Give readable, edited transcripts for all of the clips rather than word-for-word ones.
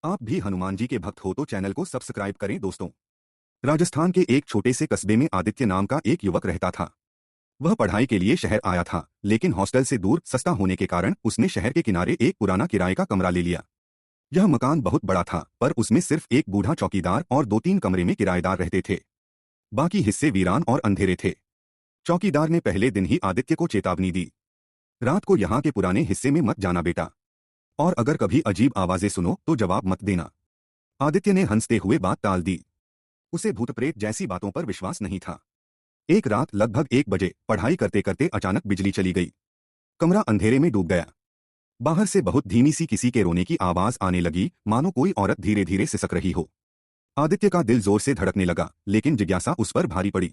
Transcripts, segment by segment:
आप भी हनुमान जी के भक्त हो तो चैनल को सब्सक्राइब करें दोस्तों। राजस्थान के एक छोटे से कस्बे में आदित्य नाम का एक युवक रहता था। वह पढ़ाई के लिए शहर आया था, लेकिन हॉस्टल से दूर सस्ता होने के कारण उसने शहर के किनारे एक पुराना किराए का कमरा ले लिया। यह मकान बहुत बड़ा था, पर उसमें सिर्फ एक बूढ़ा चौकीदार और 2-3 कमरे में किराएदार रहते थे। बाकी हिस्से वीरान और अंधेरे थे। चौकीदार ने पहले दिन ही आदित्य को चेतावनी दी, रात को यहाँ के पुराने हिस्से में मत जाना बेटा, और अगर कभी अजीब आवाजें सुनो तो जवाब मत देना। आदित्य ने हंसते हुए बात टाल दी। उसे भूत प्रेत जैसी बातों पर विश्वास नहीं था। एक रात लगभग 1 बजे पढ़ाई करते करते अचानक बिजली चली गई। कमरा अंधेरे में डूब गया। बाहर से बहुत धीमी सी किसी के रोने की आवाज आने लगी, मानो कोई औरत धीरे धीरे सिसक रही हो। आदित्य का दिल जोर से धड़कने लगा, लेकिन जिज्ञासा उस पर भारी पड़ी।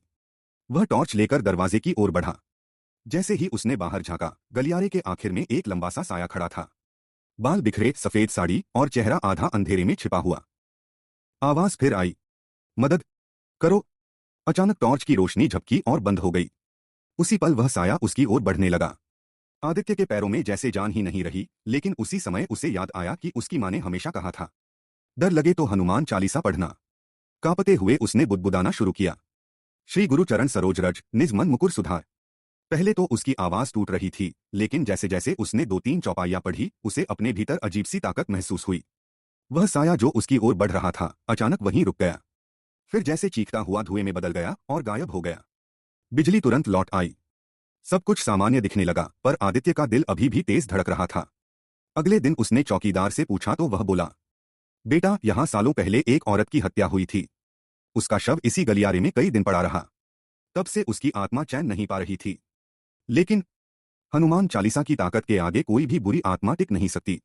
वह टॉर्च लेकर दरवाजे की ओर बढ़ा। जैसे ही उसने बाहर झांका, गलियारे के आखिर में एक लंबा सा साया खड़ा था। बाल बिखरे, सफेद साड़ी और चेहरा आधा अंधेरे में छिपा हुआ। आवाज फिर आई, मदद करो। अचानक टॉर्च की रोशनी झपकी और बंद हो गई। उसी पल वह साया उसकी ओर बढ़ने लगा। आदित्य के पैरों में जैसे जान ही नहीं रही, लेकिन उसी समय उसे याद आया कि उसकी माँ ने हमेशा कहा था, डर लगे तो हनुमान चालीसा पढ़ना। कांपते हुए उसने बुदबुदाना शुरू किया, श्री गुरु चरण सरोज रज, निज मन मुकुर सुधार। पहले तो उसकी आवाज टूट रही थी, लेकिन जैसे जैसे उसने 2-3 चौपाइयां पढ़ी, उसे अपने भीतर अजीब सी ताकत महसूस हुई। वह साया जो उसकी ओर बढ़ रहा था, अचानक वहीं रुक गया। फिर जैसे चीखता हुआ धुएं में बदल गया और गायब हो गया। बिजली तुरंत लौट आई। सब कुछ सामान्य दिखने लगा, पर आदित्य का दिल अभी भी तेज धड़क रहा था। अगले दिन उसने चौकीदार से पूछा तो वह बोला, बेटा, यहाँ सालों पहले एक औरत की हत्या हुई थी। उसका शव इसी गलियारे में कई दिन पड़ा रहा। तब से उसकी आत्मा चैन नहीं पा रही थी। लेकिन हनुमान चालीसा की ताकत के आगे कोई भी बुरी आत्मा टिक नहीं सकती।